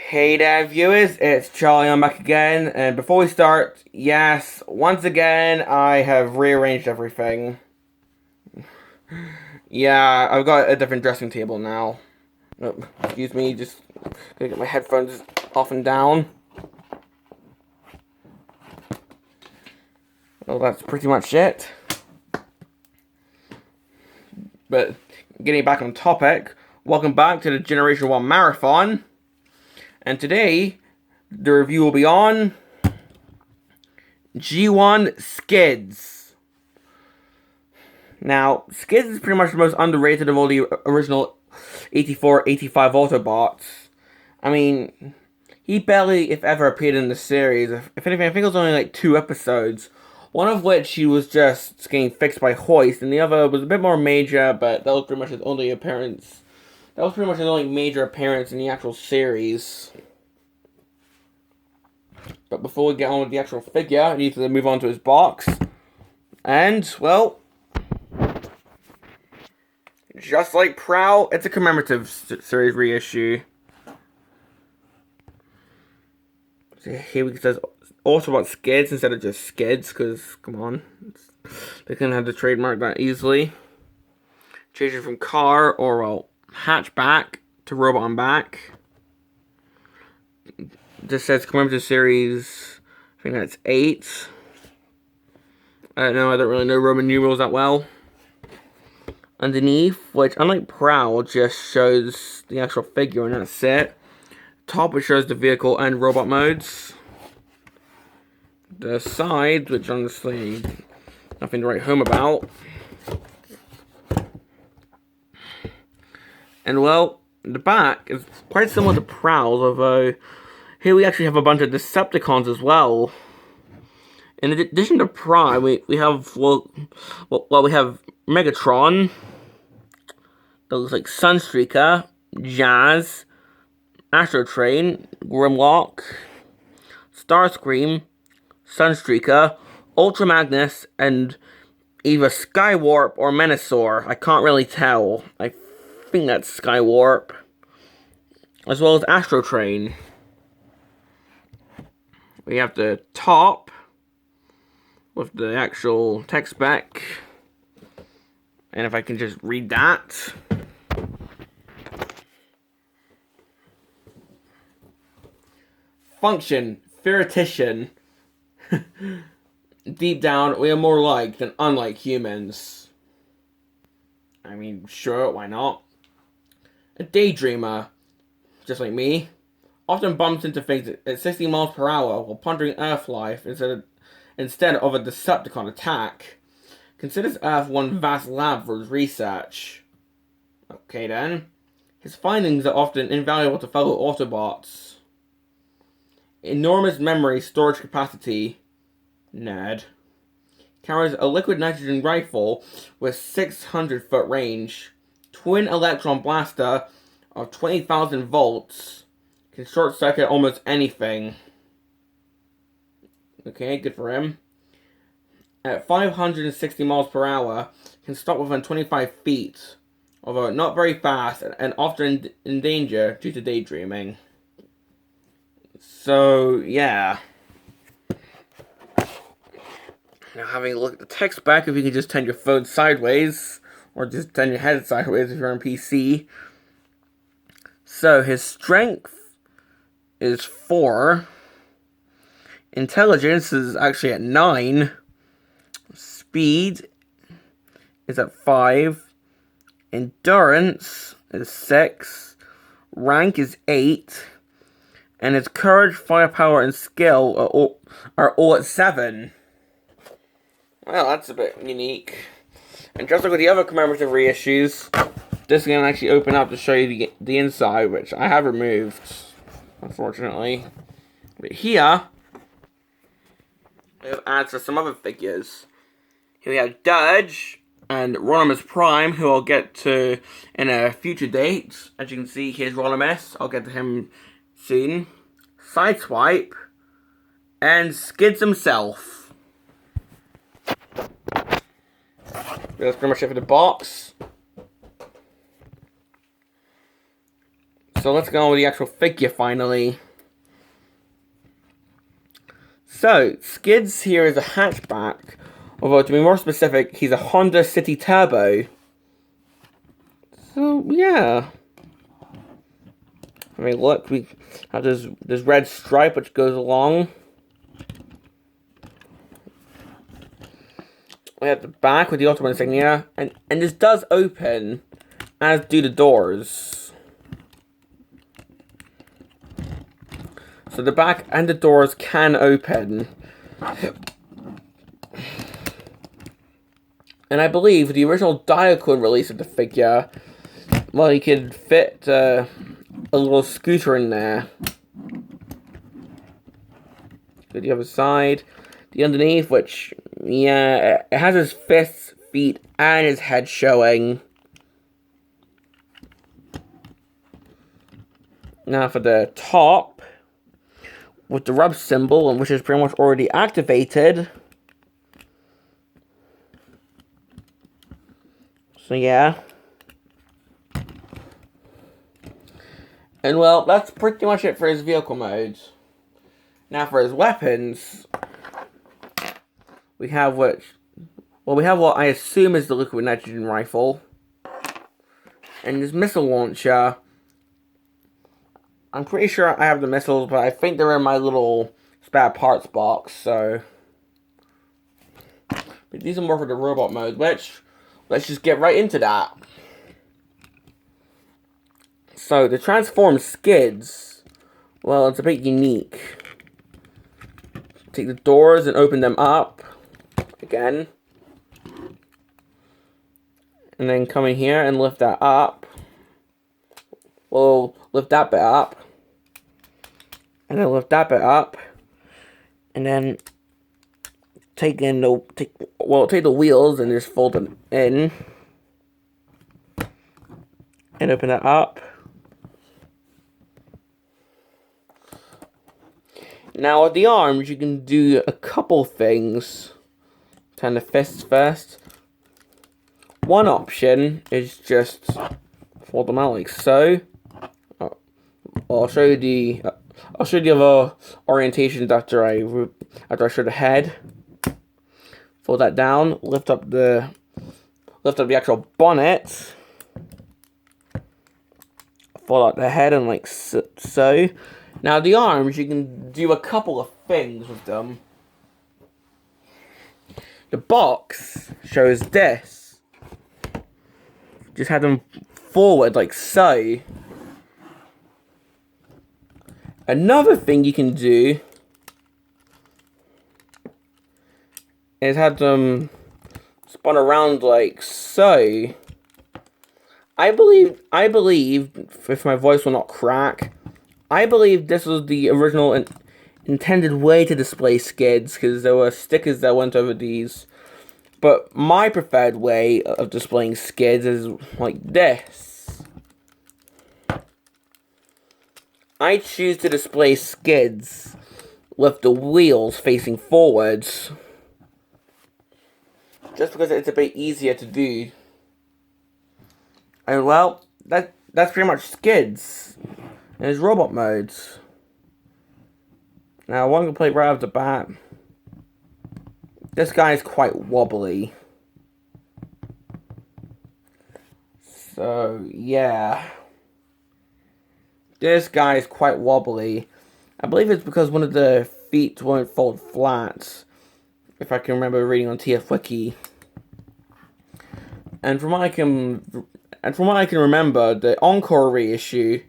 Hey there, viewers, it's Charlie, I'm back again, and before we start, yes, once again, I have rearranged everything. Yeah, I've got a different dressing table now. Oh, excuse me, just gonna get my headphones off and down. Well, that's pretty much it. But, getting back on topic, welcome back to the Generation 1 Marathon. And today, the review will be on G1 Skids. Now, Skids is pretty much the most underrated of all the original 84, 85 Autobots. I mean, he barely, if ever, appeared in the series. If anything, I think it was only like 2 episodes. One of which he was just getting fixed by Hoist, and the other was a bit more major, but that was pretty much his only appearance. That was pretty much his only major appearance in the actual series. But before we get on with the actual figure, I need to move on to his box. And, well, just like Prowl, it's a Commemorative series reissue. So here it says Autobot Skids instead of just Skids, because, come on, they couldn't have to trademark that easily. Changing from car, or, well, hatchback to robot on back. This says Commemorative Series, I think that's 8. I don't know, I don't really know Roman numerals that well. Underneath, which unlike Prowl, just shows the actual figure and that's it. Top, which shows the vehicle and robot modes. The sides, which honestly, nothing to write home about. And well, the back is quite similar to Prowl's, although here we actually have a bunch of Decepticons as well. In addition to Prime, we have, we have Megatron. That looks like Sunstreaker, Jazz, Astro Train, Grimlock, Starscream, Sunstreaker, Ultra Magnus, and either Skywarp or Menasor. I can't really tell. I think that's Skywarp. As well as Astro Train. We have the top with the actual tech spec. And if I can just read that. Function, theoretician. Deep down, we are more like than unlike humans. I mean, sure, why not? A daydreamer, just like me, often bumps into things at 60 miles per hour while pondering Earth life instead of a Decepticon attack. Considers Earth one vast lab for his research. Okay then. His findings are often invaluable to fellow Autobots. Enormous memory storage capacity. Nerd. Carries a liquid nitrogen rifle with 600-foot range. Twin electron blaster of 20,000 volts. Can short circuit almost anything. Okay, good for him. At 560 miles per hour, can stop within 25 feet. Although not very fast and often in danger due to daydreaming. So, yeah. Now, having a look at the text back, if you can just turn your phone sideways, or just turn your head sideways if you're on PC. So, his strength is 4. Intelligence is actually at 9. Speed is at 5. Endurance is 6. Rank is 8. And his courage, firepower, and skill are all at 7. Well, that's a bit unique. And just like with the other commemorative reissues, this is going to actually open up to show you the inside, which I have removed, unfortunately. But here, we have ads for some other figures. Here we have Dudge and Rodimus Prime, who I'll get to in a future date. As you can see, here's Rodimus. I'll get to him soon. Sideswipe and Skids himself. That's pretty much it for the box. So let's go on with the actual figure finally. So, Skids here is a hatchback, although to be more specific, he's a Honda City Turbo. So, yeah. I mean, look, we have this red stripe which goes along. We have the back with the Ultimate insignia, and this does open, as do the doors. So the back and the doors can open. And I believe the original Diaclone release of the figure, well, you could fit a little scooter in there. To the other side. The underneath, which, yeah, it has his fists, feet, and his head showing. Now for the top, with the rub symbol, which is pretty much already activated. So yeah. And well, that's pretty much it for his vehicle modes. Now for his weapons, we have what I assume is the liquid nitrogen rifle. And his missile launcher. I'm pretty sure I have the missiles, but I think they're in my little spare parts box, so. But these are more for the robot mode, which, let's just get right into that. So, the transformed Skids, well, it's a bit unique. Take the doors and open them up, again. And then come in here and lift that up. We'll lift that bit up. And then lift that bit up. And then take the wheels and just fold them in. And open that up. Now with the arms, you can do a couple things. Turn the fists first. One option is just fold them out like so. I'll show you the other orientations after I show the head. Fold that down. Lift up the actual bonnet. Fold out the head and like so. Now the arms, you can do a couple of things with them. The box shows this. Just have them forward like so. Another thing you can do is have them spun around like so. I believe, if my voice will not crack, I believe this was the original intended way to display Skids, because there were stickers that went over these. But my preferred way of displaying Skids is like this. I choose to display Skids with the wheels facing forwards. Just because it's a bit easier to do. And well, that's pretty much Skids in his robot modes. Now, one can play right off the bat. This guy is quite wobbly. So, yeah. This guy is quite wobbly. I believe it's because one of the feet won't fold flat. If I can remember reading on TF Wiki. And from what I can remember, the Encore reissue,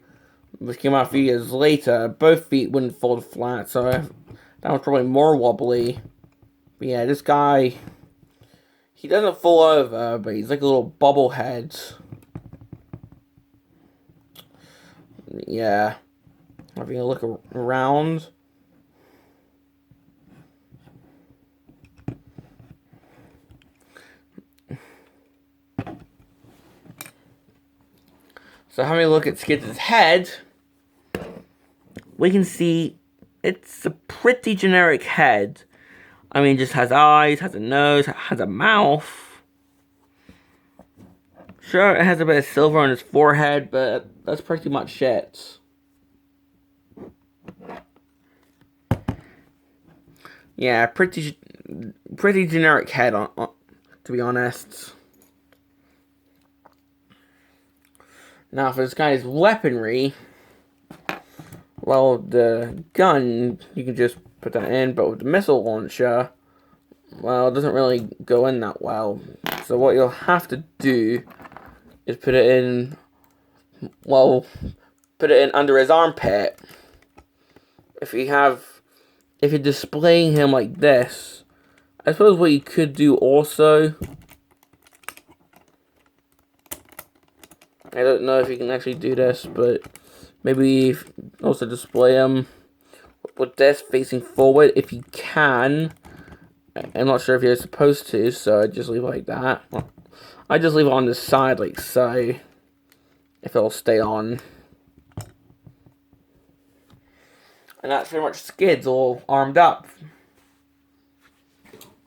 which came out a few years later, both feet wouldn't fold flat, so that was probably more wobbly. But yeah, this guy, he doesn't fall over, but he's like a little bobblehead. Yeah, having a look around. So having a look at Skids' head, we can see it's a pretty generic head. I mean, it just has eyes, has a nose, has a mouth. Sure, it has a bit of silver on his forehead, but that's pretty much it. Yeah, pretty generic head, to be honest. Now, for this guy's weaponry, well, the gun, you can just put that in, but with the missile launcher, well, it doesn't really go in that well. So what you'll have to do is put it in under his armpit. If you're displaying him like this, I suppose what you could do also, I don't know if you can actually do this, but maybe also display him with this facing forward if you can. I'm not sure if you're supposed to, so I just leave it like that. I just leave it on the side like so, if it'll stay on. And that's pretty much Skids all armed up.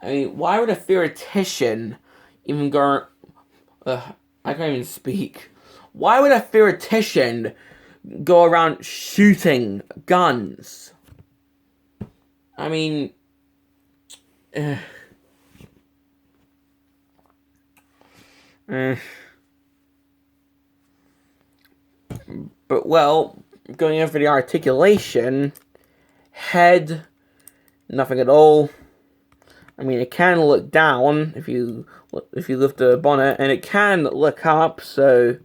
I mean, why would a theoretician even go... I can't even speak. Why would a theoretician go around shooting guns? I mean... But, well, going in for the articulation, head, nothing at all. I mean, it can look down if you lift the bonnet, and it can look up. So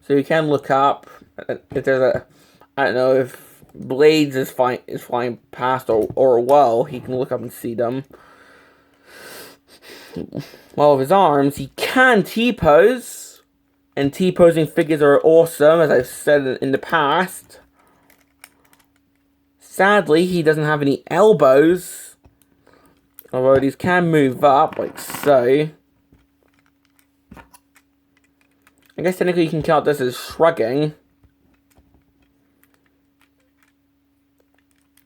you can look up if there's a, I don't know, if blades is flying past or well, he can look up and see them. Well, with his arms, he can T-pose, and T-posing figures are awesome, as I've said in the past. Sadly, he doesn't have any elbows, although these can move up, like so. I guess technically you can count this as shrugging,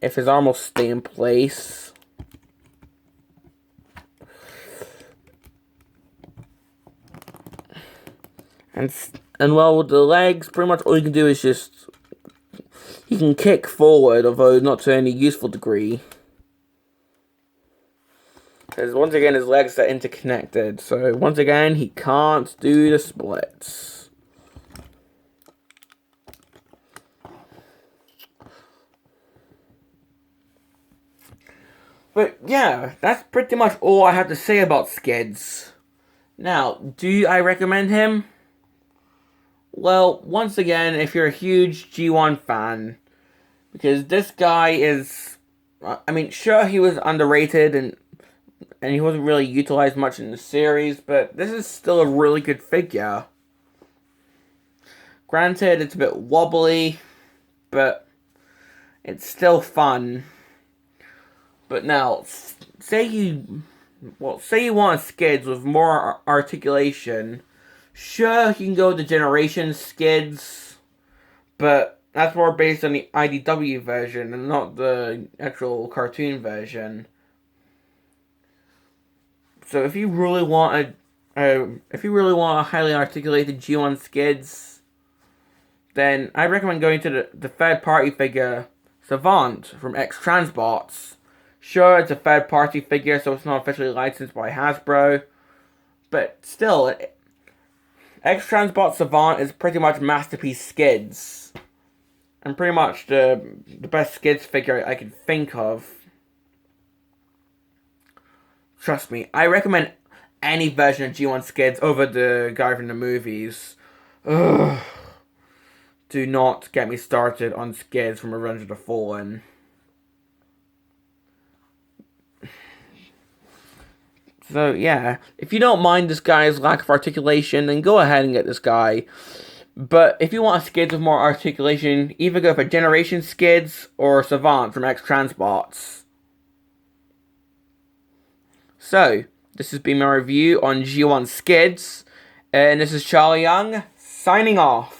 if his arm will stay in place. And well, with the legs, pretty much all you can do is just... He can kick forward, although not to any useful degree. Because once again, his legs are interconnected. So once again, he can't do the splits. But yeah, that's pretty much all I have to say about Skids. Now, do I recommend him? Well, once again, if you're a huge G1 fan, because this guy is, I mean, sure, he was underrated and he wasn't really utilized much in the series, but this is still a really good figure. Granted, it's a bit wobbly, but it's still fun. But now, say you want Skids with more articulation. Sure, you can go the Generation Skids, but that's more based on the IDW version and not the actual cartoon version. So if you really want a highly articulated G1 Skids, then I recommend going to the third-party figure Savant from X-Transbots. Sure, it's a third-party figure, so it's not officially licensed by Hasbro, but still, X-Transbot Savant is pretty much Masterpiece Skids. And pretty much the best Skids figure I can think of. Trust me, I recommend any version of G1 Skids over the guy from the movies. Ugh. Do not get me started on Skids from Revenge of the Fallen. So, yeah, if you don't mind this guy's lack of articulation, then go ahead and get this guy. But if you want Skids with more articulation, either go for Generation Skids or Savant from X-Transbots. So, this has been my review on G1 Skids, and this is Charlie Young, signing off.